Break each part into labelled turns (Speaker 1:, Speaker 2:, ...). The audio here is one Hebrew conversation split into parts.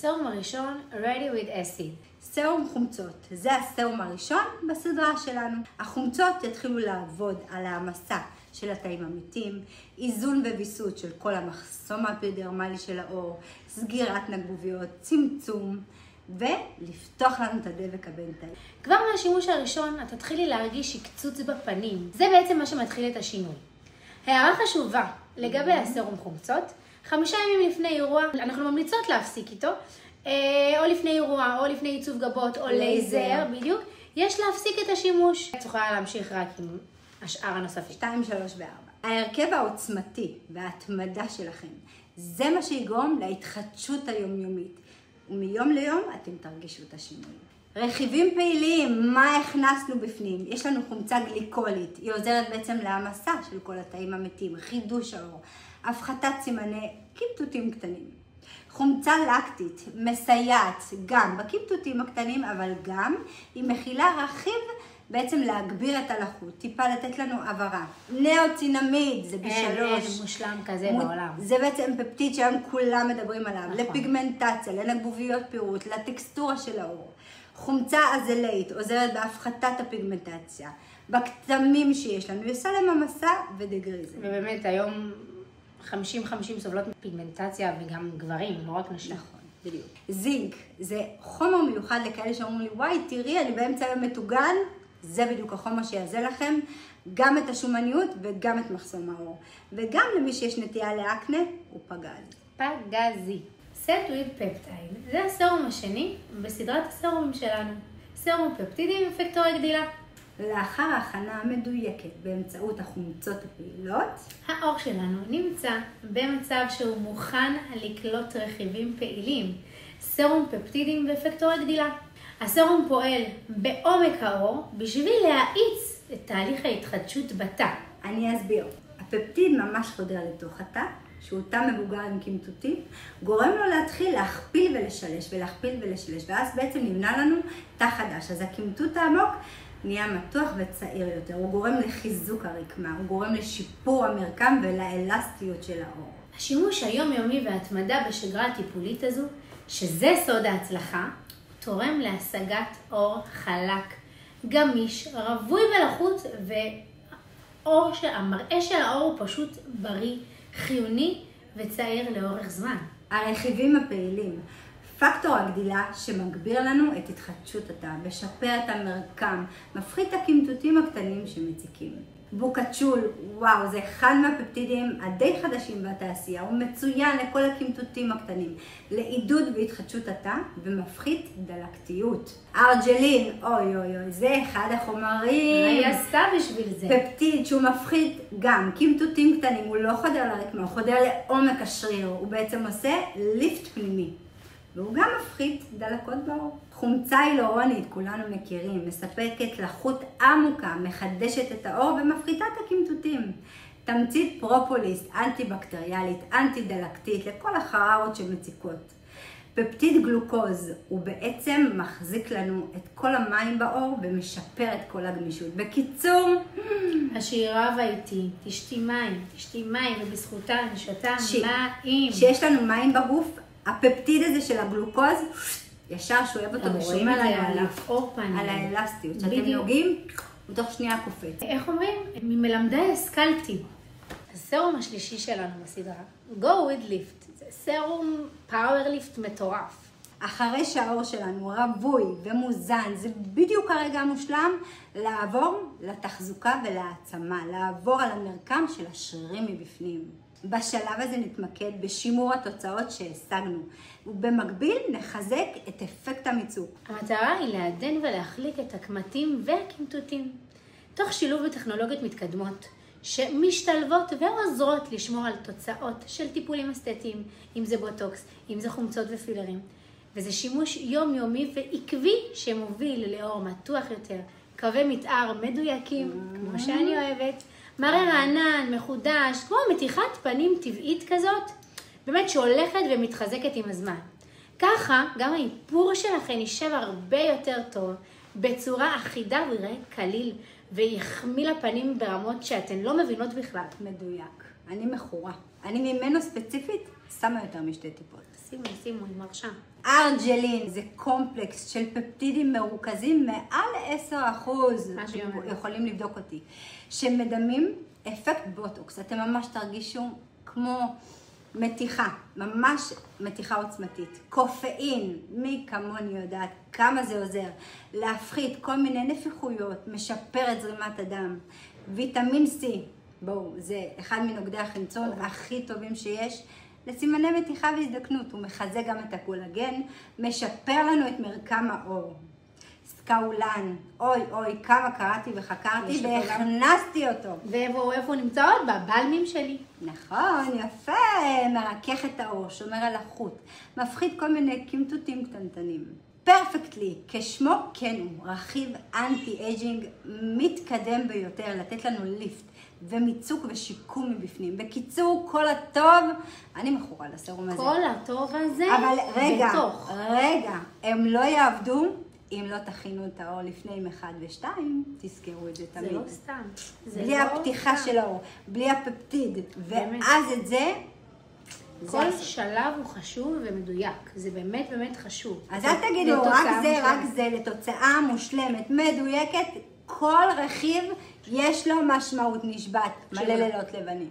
Speaker 1: סרום הראשון, Ready with Acid.
Speaker 2: סרום חומצות, זה הסרום הראשון בסדרה שלנו. החומצות יתחילו לעבוד על העמסה של התאים המתים, איזון וויסות של כל המחסום האפידרמלי של העור, סגירת נגבוביות, צמצום, ולפתוח לנו את הדבק הבין-תאי.
Speaker 1: כבר מהשימוש הראשון את תתחילי להרגיש שקצוץ בפנים. זה בעצם מה שמתחיל את השינוי. הערה חשובה לגבי הסרום חומצות, 5 ימים לפני אירוע אנחנו ממליצות להפסיק איתו, או לפני אירוע, או לפני עיצוב גבות, או לייזר, בדיוק. יש להפסיק את השימוש. את יכולה להמשיך רק עם השאר הנוספים.
Speaker 2: 2, 3 ו-4. ההרכב העוצמתי וההתמדה שלכם, זה מה שיגרום להתחדשות היומיומית. ומיום ליום אתם תרגישו את השינוי. רכיבים פעילים, מה הכנסנו בפנים? יש לנו חומצה גליקולית, היא עוזרת בעצם להעמסה של כל התאים המתים, חידוש העור, הפחתת סימני קמטוטים קטנים. חומצה לקטית, מסייעת גם בקמטוטים הקטנים, אבל גם היא מכילה רכיב בעצם להגביר את הלחות, טיפה לתת לנו עברה. נאוצינמיד, זה ב3.
Speaker 1: אין מושלם כזה בעולם.
Speaker 2: זה בעצם פפטיד שהיום כולם מדברים עליו.
Speaker 1: נכון.
Speaker 2: לפיגמנטציה, לנגבוביות פירוט, לטקסטורה של העור. חומצה אזלאית, עוזרת בהפחתת הפיגמנטציה. בכתמים שיש לנו, היא עושה להם המסה ודגריזם.
Speaker 1: ובאמת היום 50-50 סובלות מפיגמנטציה וגם גברים, לא רק נשים.
Speaker 2: נכון, בדיוק. זינק, זה חומר מיוחד לכאלה שאומרים לי, וואי, תראי, אני באמצע היום מטוגן. זה בדיוק החומר שיעזר לכם, גם את השומניות וגם את מחסום העור. וגם למי שיש נטייה לאקנה, הוא פגז.
Speaker 1: פגזי. Set with Peptide. זה הסרום השני בסדרת הסרומים שלנו. סרום פפטידים עם פקטורי גדילה.
Speaker 2: לאחר ההכנה המדויקת באמצעות החומצות הפעילות,
Speaker 1: העור שלנו נמצא במצב שהוא מוכן לקלוט רכיבים פעילים. סרום פפטידים ופקטורי גדילה. הסרום פועל בעומק העור בשביל להאיץ את תהליך ההתחדשות בתא.
Speaker 2: אני אסביר. הפפטיד ממש חודר לתוך התא, שהוא תא מבוגר עם קמטוטים, גורם לו להתחיל להכפיל ולשלש ולהכפיל ולשלש, ואז בעצם נבנה לנו תא חדש. אז הקמטוט העמוק נהיה מתוח וצעיר יותר, הוא גורם לחיזוק הרקמה, הוא גורם לשיפור המרקם ולאלסטיות של העור.
Speaker 1: השימוש היומיומי וההתמדה בשגרה הטיפולית הזו, שזה סוד ההצלחה, תורם להשגת עור חלק, גמיש, רווי ולחות, והמראה של העור הוא פשוט בריא, חיוני וצעיר לאורך זמן.
Speaker 2: הרכיבים הפעילים, פקטור הגדילה שמגביר לנו את התחדשות התא, משפר את המרקם, מפחית את הקמטוטים הקטנים שמציקים. בוקצ'ול, וואו, זה אחד מהפפטידים הדי חדשים בתעשייה, הוא מצוין לכל הקמטוטים הקטנים, לעידוד והתחדשות התא ומפחית דלקתיות. ארג'לין, אוי אוי אוי, זה אחד החומרים.
Speaker 1: מה היא עשתה בשביל זה?
Speaker 2: פפטיד שהוא מפחית גם קמטוטים קטנים, הוא לא חודר לרקמה, הוא חודר לעומק השריר, הוא בעצם עושה ליפט פנימי. והוא גם מפחית דלקות בעור. חומצה הילורונית, כולנו מכירים, מספקת לחות עמוקה, מחדשת את העור ומפחיתה את הקמטוטים. תמצית פרופוליס, אנטי-בקטריאלית, אנטי-דלקתית, לכל החררות שמציקות. פפטיד גלוקוז, הוא בעצם מחזיק לנו את כל המים בעור ומשפר את כל הגמישות. בקיצור,
Speaker 1: השאירה והאיתי, תשתי מים, ובזכותה אני שותה מים.
Speaker 2: שיש לנו מים בגוף, הפפטיד הזה של הגלוקוז, ישר שואב אותו ושומע על האלסטיות. שאתם נוגעים, בתוך שנייה קופץ.
Speaker 1: איך אומרים? ממלמדי השכלתי. הסרום השלישי שלנו בסדרה, Go with Lift. זה סרום פאוור ליפט מטורף.
Speaker 2: אחרי שהעור שלנו רווי ומוזן, זה בדיוק הרגע המושלם לעבור לתחזוקה ולהעצמה, לעבור על המרקם של השרירים מבפנים. בשלב הזה נתמקד בשימור התוצאות שהשגנו, ובמקביל נחזק את אפקט המיצוק.
Speaker 1: המטרה היא לעדן ולהחליק את הקמטים והקמטוטים, תוך שילוב בטכנולוגיות מתקדמות, שמשתלבות ועוזרות לשמור על תוצאות של טיפולים אסתטיים, אם זה בוטוקס, אם זה חומצות ופילרים. וזה שימוש יומיומי ועקבי שמוביל לאור מתוח יותר, קווי מתאר מדויקים, כמו שאני אוהבת, מראה רענן, מחודש, כמו מתיחת פנים טבעית כזאת, באמת שהולכת ומתחזקת עם הזמן. ככה גם האיפור שלכם יישב הרבה יותר טוב, בצורה אחידה ויראה קליל, ויחמיא לפנים ברמות שאתן לא מבינות בכלל.
Speaker 2: מדויק. אני מכורה. אני ממנו ספציפית שמה יותר משתי טיפות.
Speaker 1: שימו, היא מרשה.
Speaker 2: ארג'לין זה קומפלקס של פפטידים מרוכזים מעל 10%, יכולים לבדוק אותי, שמדמים אפקט בוטוקס. אתם ממש תרגישו כמו מתיחה, ממש מתיחה עוצמתית. קופאין, מי כמוני יודעת כמה זה עוזר להפחית כל מיני נפיחויות, משפר את זרימת הדם. ויטמין C, בואו, זה אחד מנוגדי החמצון הכי טובים שיש. לסימני מתיחה והזדקנות, הוא מחזק גם את הקולגן, משפר לנו את מרקם העור. סקאולן, אוי, כמה קראתי וחקרתי והכנסתי אותו.
Speaker 1: ואיפה הוא נמצא עוד? בבלמים שלי.
Speaker 2: נכון, יפה, מרכך את העור, שומר על החוט, מפחית כל מיני קמטוטים קטנטנים. פרפקטלי, כשמו כן הוא, רכיב אנטי-אייג'ינג מתקדם ביותר, לתת לנו ליפט ומיצוק ושיקום מבפנים. בקיצור, כל הטוב, אני מכורה לסרום הזה.
Speaker 1: כל הטוב הזה
Speaker 2: אבל
Speaker 1: בתוך.
Speaker 2: רגע, הם לא יעבדו אם לא תכינו את האור לפני עם 1 ו-2, תזכרו את זה תמיד.
Speaker 1: זה לא סתם.
Speaker 2: בלי הפתיחה של האור, בלי הפפטיד, ואז את זה...
Speaker 1: כל שלב הוא חשוב ומדויק, זה באמת חשוב.
Speaker 2: אז אל תגידו, רק זה, לתוצאה מושלמת, מדויקת, כל רכיב יש לו משמעות נשבעת, מלא לילות לבנים.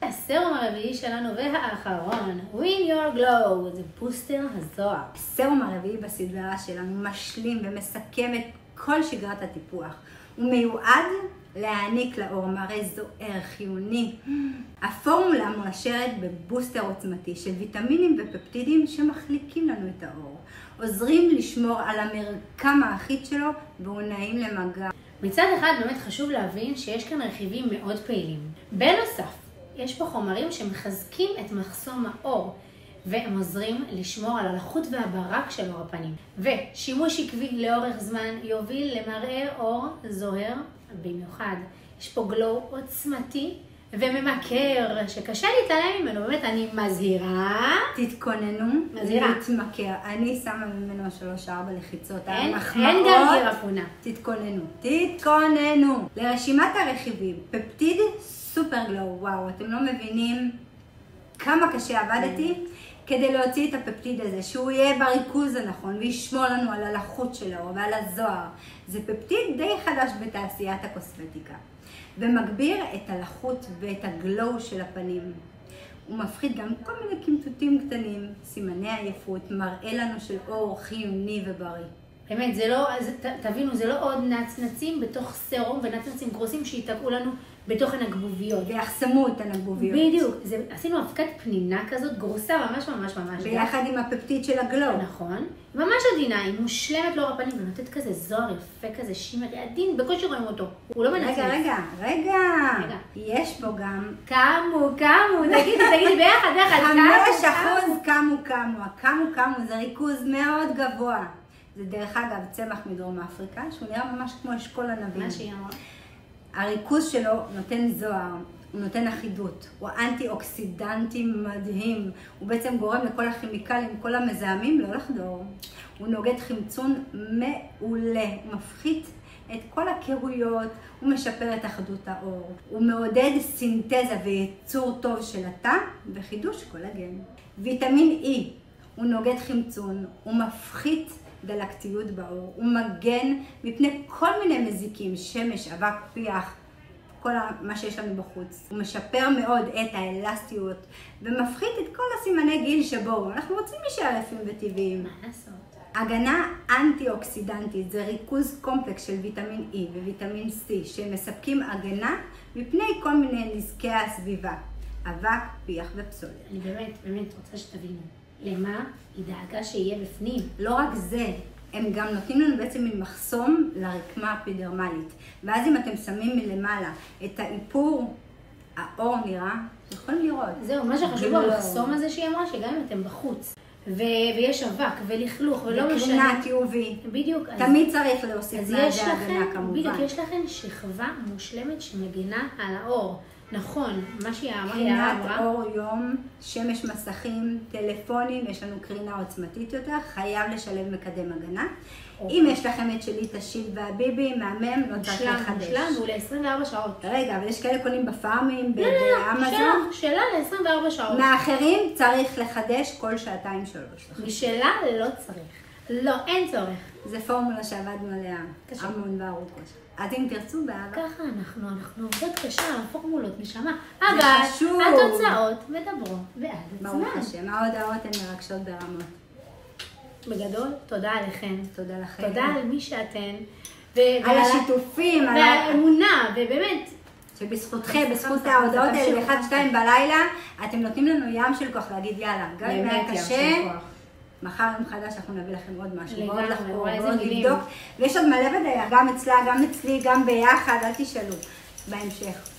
Speaker 1: הסרום הרביעי שלנו והאחרון, Win Your Glow, זה בוסטר הזוהר.
Speaker 2: הסרום הרביעי בסדרה שלנו משלים ומסכם את כל שגרת הטיפוח. הוא מיועד להעניק לאור מראה זוהר חיוני. הפורמולה מואשרת בבוסטר עוצמתי של ויטמינים ופפטידים שמחליקים לנו את האור. עוזרים לשמור על המרקם האחיד שלו והוא נעים למגע.
Speaker 1: מצד אחד באמת חשוב להבין שיש כאן רכיבים מאוד פעילים. בנוסף, יש פה חומרים שמחזקים את מחסום האור והם עוזרים לשמור על הלחות והברק של אור הפנים. ושימוש עקבי לאורך זמן יוביל למראה אור זוהר במיוחד. יש פה גלו עוצמתי וממכר שקשה להתעלם ממנו, באמת אני מזהירה.
Speaker 2: תתכוננו להתמכר. אני שמה ממנו 3-4 לחיצות.
Speaker 1: אין גרגיר אפונה.
Speaker 2: תתכוננו. לרשימת הרכיבים, פפטיד סופר גלו, וואו, אתם לא מבינים כמה קשה עבדתי כדי להוציא את הפפטיד הזה, שהוא יהיה בריכוז הנכון וישמור לנו על הלחות של האור ועל הזוהר. זה פפטיד די חדש בתעשיית הקוסמטיקה, ומגביר את הלחות ואת הגלו של הפנים. הוא מפחית גם כל מיני קמטוטים קטנים, סימני עייפות, מראה לנו של אור חיוני ובריא.
Speaker 1: באמת, זה לא, תבינו, זה לא עוד נצנצים בתוך סרום ונצנצים גרוסים שיתקעו לנו בתוך הנגבוביות.
Speaker 2: ויחסמו את הנגבוביות.
Speaker 1: בדיוק. עשינו אבקת פנינה כזאת גרוסה ממש.
Speaker 2: ביחד עם הפפטיד של הגלו.
Speaker 1: נכון. ממש עדינה, היא מושלמת לאור הפנים ונותנת כזה זוהר יפה, כזה שימרי עדין, בקושי רואים אותו. הוא לא מנצנץ.
Speaker 2: רגע. יש פה גם...
Speaker 1: קמו, תגידי ביחד.
Speaker 2: 5% קמו. זה ריכוז מאוד גבוה. זה דרך אגב צמח מדרום אפריקה, שהוא נראה ממש כמו אשכול ענבים.
Speaker 1: מה שהיא אמרה.
Speaker 2: הריכוז שלו נותן זוהר, הוא נותן אחידות, הוא אנטי-אוקסידנטי מדהים, הוא בעצם גורם לכל הכימיקלים, כל המזהמים לא לחדור. הוא נוגד חמצון מעולה, הוא מפחית את כל הקירויות, הוא משפר את אחדות האור, הוא מעודד סינתזה וייצור טוב של התא וחידוש קולגן. ויטמין E, הוא נוגד חמצון, הוא מפחית דלקתיות בעור, הוא מגן מפני כל מיני מזיקים, שמש, אבק, פיח, כל מה שיש לנו בחוץ. הוא משפר מאוד את האלסטיות ומפחית את כל הסימני גיל שבו אנחנו רוצים להישאר יפים וטבעיים.
Speaker 1: מה לעשות?
Speaker 2: הגנה אנטי-אוקסידנטית זה ריכוז קומפלקס של ויטמין E וויטמין C שמספקים הגנה מפני כל מיני נזקי הסביבה, אבק, פיח ופסולת.
Speaker 1: אני באמת רוצה שתבינו. למה היא דאגה שיהיה בפנים?
Speaker 2: לא רק זה, הם גם נותנים לנו בעצם מין מחסום לרקמה אפידרמלית. ואז אם אתם שמים מלמעלה את האיפור, האור נראה, יכולים לראות.
Speaker 1: זהו, מה שחשוב במחסום הזה שהיא אמרה, שגם אם אתם בחוץ, ויש אבק ולכלוך ולא משנה.
Speaker 2: וקרינת UV.
Speaker 1: בדיוק.
Speaker 2: תמיד צריך להוסיף מעדי הגנה כמובן.
Speaker 1: בדיוק, יש לכם שכבה מושלמת שמגינה על האור. נכון, מה שהיא אמרה,
Speaker 2: קרינת אור יום, שמש מסכים, טלפונים, יש לנו קרינה עוצמתית יותר, חייב לשלב מקדם הגנה. אם יש לכם את שלי, את השיל והביבי, מהמם, לא צריך לחדש.
Speaker 1: מושלם, הוא ל-24 שעות.
Speaker 2: רגע, אבל יש כאלה קונים בפארמים, באמזון.
Speaker 1: שלה ל-24 שעות.
Speaker 2: מאחרים צריך לחדש כל 2-3.
Speaker 1: משלה לא צריך. לא, אין צורך.
Speaker 2: זה פורמולה שעבדנו עליה המון וארוכות. אז אם תרצו באהבה.
Speaker 1: ככה אנחנו עובדות קשה, פורמולות נשמה. אבל התוצאות מדברות בעד עצמן.
Speaker 2: ברוך השם, ההודעות הן מרגשות ברמות.
Speaker 1: בגדול, תודה עליכן.
Speaker 2: תודה לכם.
Speaker 1: תודה על מי שאתן.
Speaker 2: על השיתופים.
Speaker 1: והאמונה, ובאמת.
Speaker 2: שבזכותכם, בזכות ההודעות האלה, 1-2 בלילה, אתם נותנים לנו ים של כוח להגיד יאללה. גם אם היה קשה. מחר יום חדש אנחנו נביא לכם עוד משהו, ועוד לחקור, ועוד לבדוק. ויש עוד מלא בדייה, גם אצלה, גם אצלי, גם ביחד, אל תשאלו בהמשך.